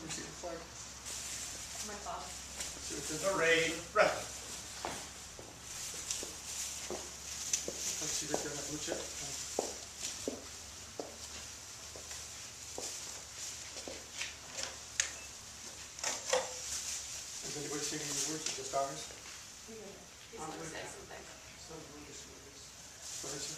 you see the flag? My father. Parade, breath. Let's see right there, that blue chip. Is anybody saying any words or just ours? He's going to say something. Go ahead, sir.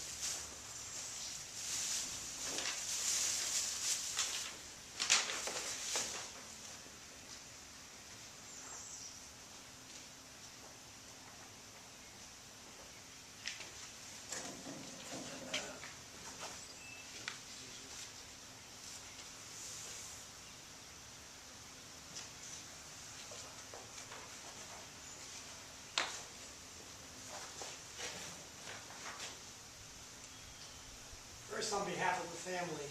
First, on behalf of the family,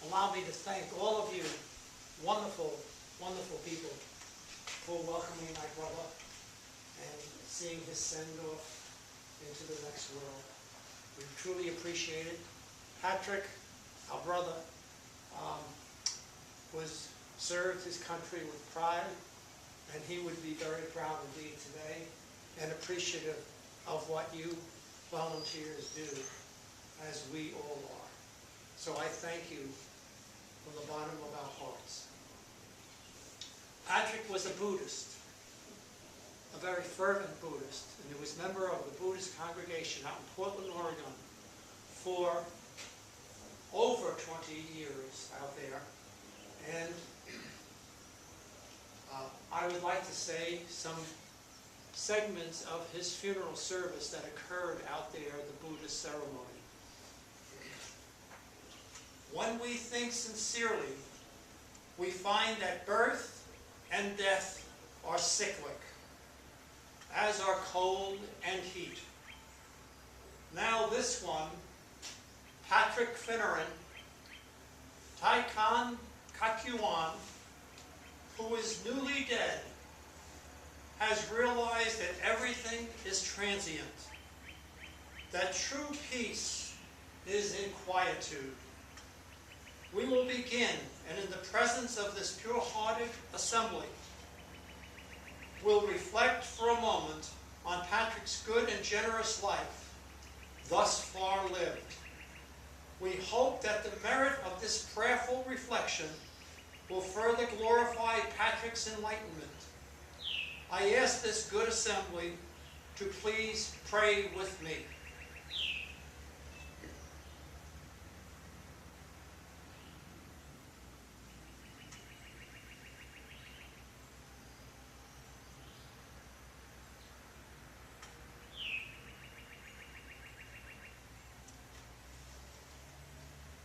allow me to thank all of you, wonderful, wonderful people, for welcoming my brother and seeing his send-off into the next world. We truly appreciate it. Patrick, our brother, served his country with pride, and he would be very proud indeed today and appreciative of what you volunteers do, as we all are. So I thank you from the bottom of our hearts. Patrick was a Buddhist, a very fervent Buddhist, and he was a member of the Buddhist congregation out in Portland, Oregon for over 20 years out there. And I would like to say some segments of his funeral service that occurred out there, the Buddhist ceremony. When we think sincerely, we find that birth and death are cyclic, as are cold and heat. Now this one, Patrick Finneran, Taikan Kakyuan, who is newly dead, has realized that everything is transient, that true peace is in quietude. We will begin, and in the presence of this pure-hearted assembly, we'll reflect for a moment on Patrick's good and generous life, thus far lived. We hope that the merit of this prayerful reflection will further glorify Patrick's enlightenment. I ask this good assembly to please pray with me.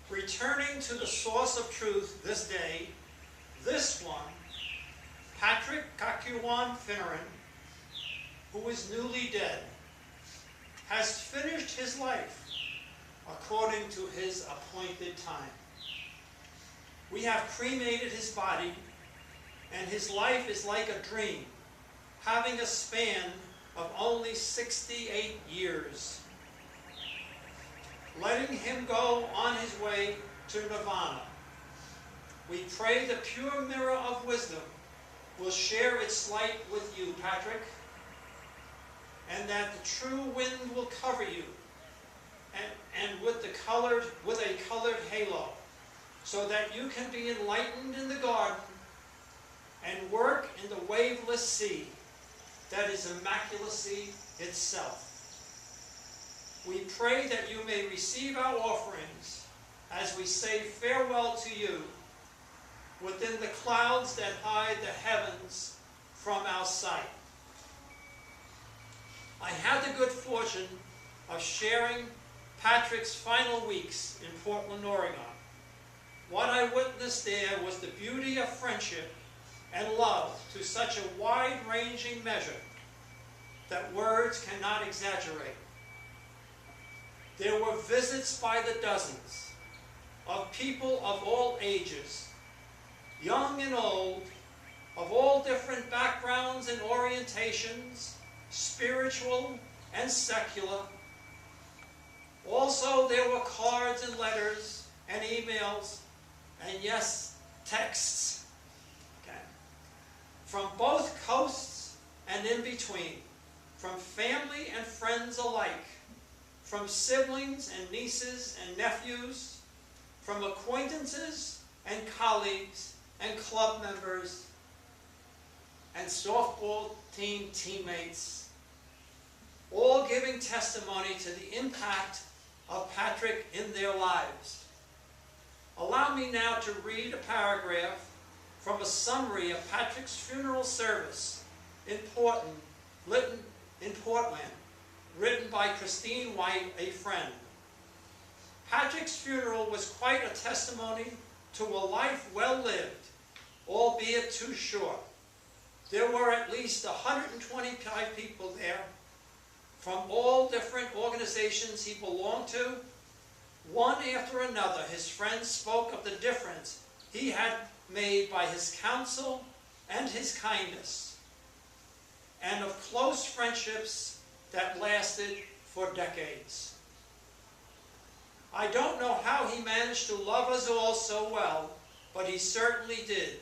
Returning to the source of truth this day, this one, Patrick Kakyuan Finneran, who is newly dead, has finished his life according to his appointed time. We have cremated his body, and his life is like a dream, having a span of only 68 years. Letting him go on his way to nirvana. We pray the pure mirror of wisdom will share its light with you, Patrick, and that the true wind will cover you, and with a colored halo, so that you can be enlightened in the garden and work in the waveless sea that is immaculacy itself. We pray that you may receive our offerings as we say farewell to you within the clouds that hide the heavens from our sight. I had the good fortune of sharing Patrick's final weeks in Portland, Oregon. What I witnessed there was the beauty of friendship and love to such a wide-ranging measure that words cannot exaggerate. There were visits by the dozens of people of all ages, young and old, of all different backgrounds and orientations, spiritual and secular. Also, there were cards and letters and emails, and yes, texts. Okay. from both coasts and in between, from family and friends alike, from siblings and nieces and nephews, from acquaintances and colleagues and club members and softball team teammates, all giving testimony to the impact of Patrick in their lives. Allow me now to read a paragraph from a summary of Patrick's funeral service in Portland, written by Christine White, a friend. Patrick's funeral was quite a testimony to a life well lived, albeit too short. There were at least 125 people there, from all different organizations he belonged to. One after another, his friends spoke of the difference he had made by his counsel and his kindness, and of close friendships that lasted for decades. I don't know how he managed to love us all so well, but he certainly did.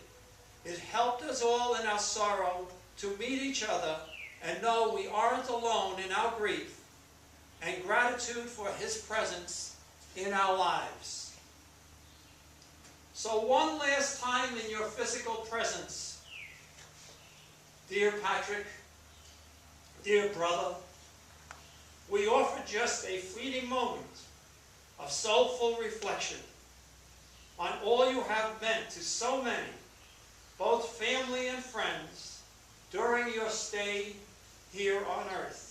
It helped us all in our sorrow to meet each other and know we aren't alone in our grief, and gratitude for his presence in our lives. So one last time in your physical presence, dear Patrick, dear brother, we offer just a fleeting moment of soulful reflection on all you have meant to so many, both family and friends, during your stay here on earth.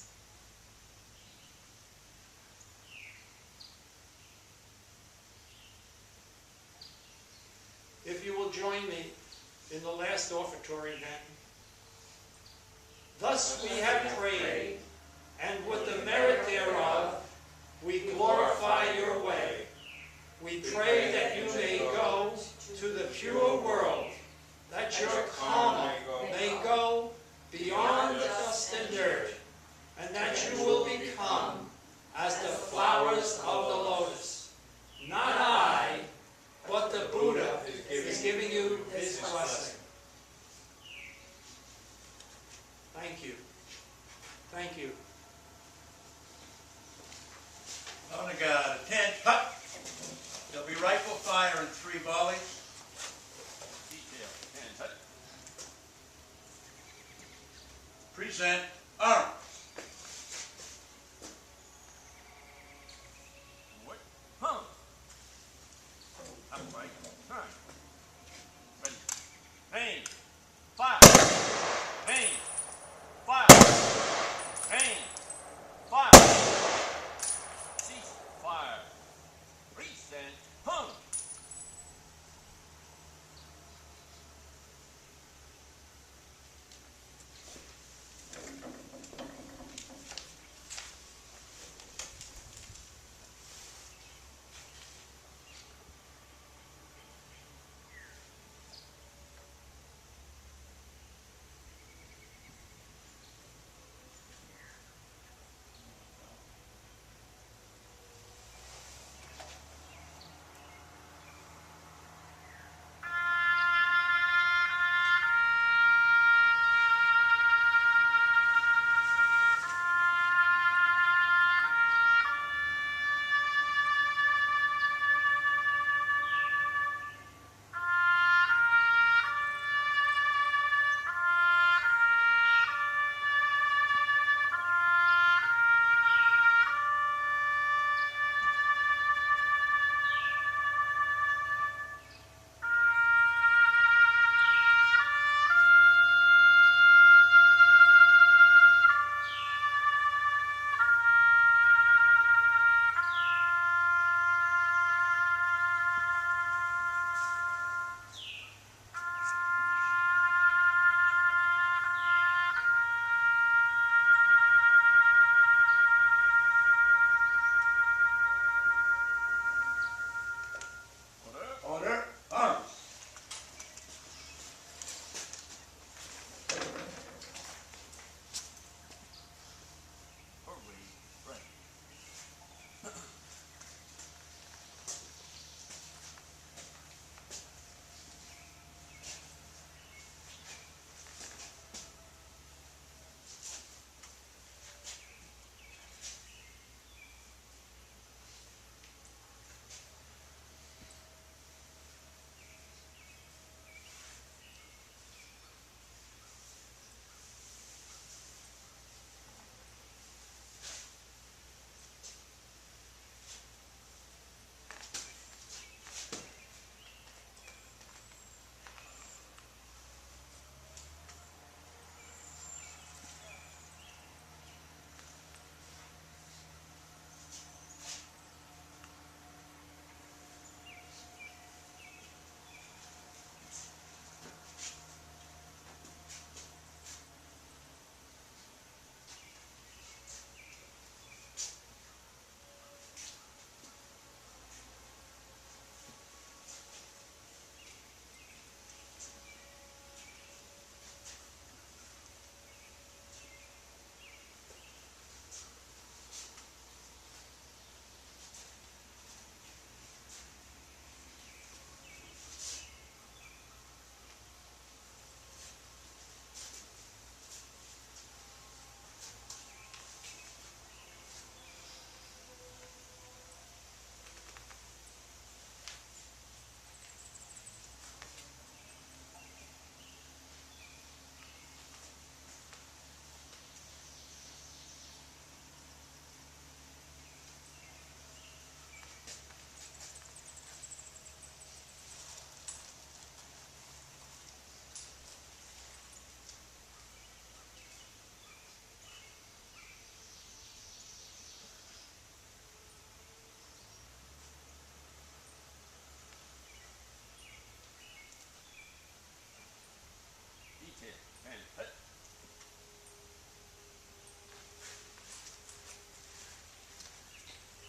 If you will join me in the last offertory then. Thus we have prayed, and with the merit thereof, we glorify your way. We pray that you may go to the pure world, that your karma may go beyond dust and dirt, and that you will become as the flowers of the lotus. Not I, but the Buddha is giving you his blessing. Thank you. Thank you. On the God, attend, hut. There'll be rifle fire in 3 volleys. Detail, attend, hut. Present arms. What? Huh? Upright. Turn. Ready. Aim. Fire. Aim. Fire. Aim. Fire. Cease. Fire. Present. Hum.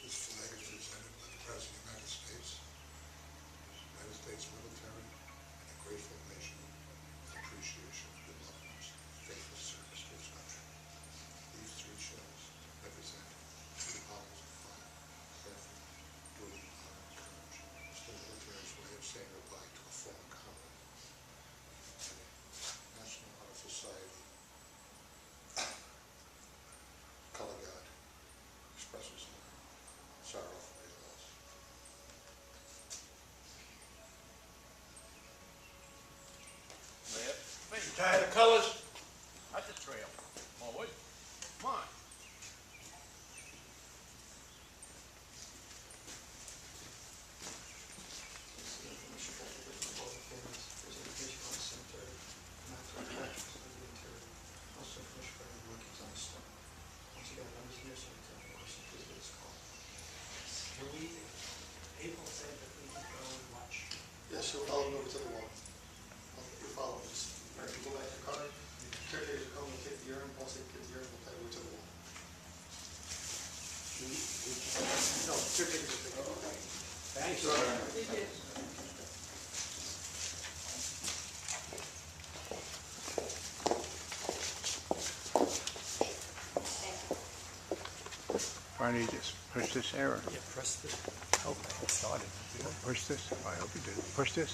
This flag is presented by the President of the United States, United States military, and a grateful nation with appreciation for your loved ones' faithful service to its country. These three shells represent three columns of fire, strength, duty, honor, and courage. It's the military's way of saying goodbye to a fallen comrade. And the National Honor Society Color Guard expresses sorrow for your loss. You tired of colors? That's a trail. Forward. Come on. Can we, April said that we could go and watch. Yes, you'll follow me over to the wall. You follow me. All right, you go back to your car. Caretakers will come and take the urine. Once they get the urine, we'll take it over to the wall. No, caretakers will take it. Thank you. Why don't you just push this arrow? Yeah, press the. Push this? I hope you did. Push this?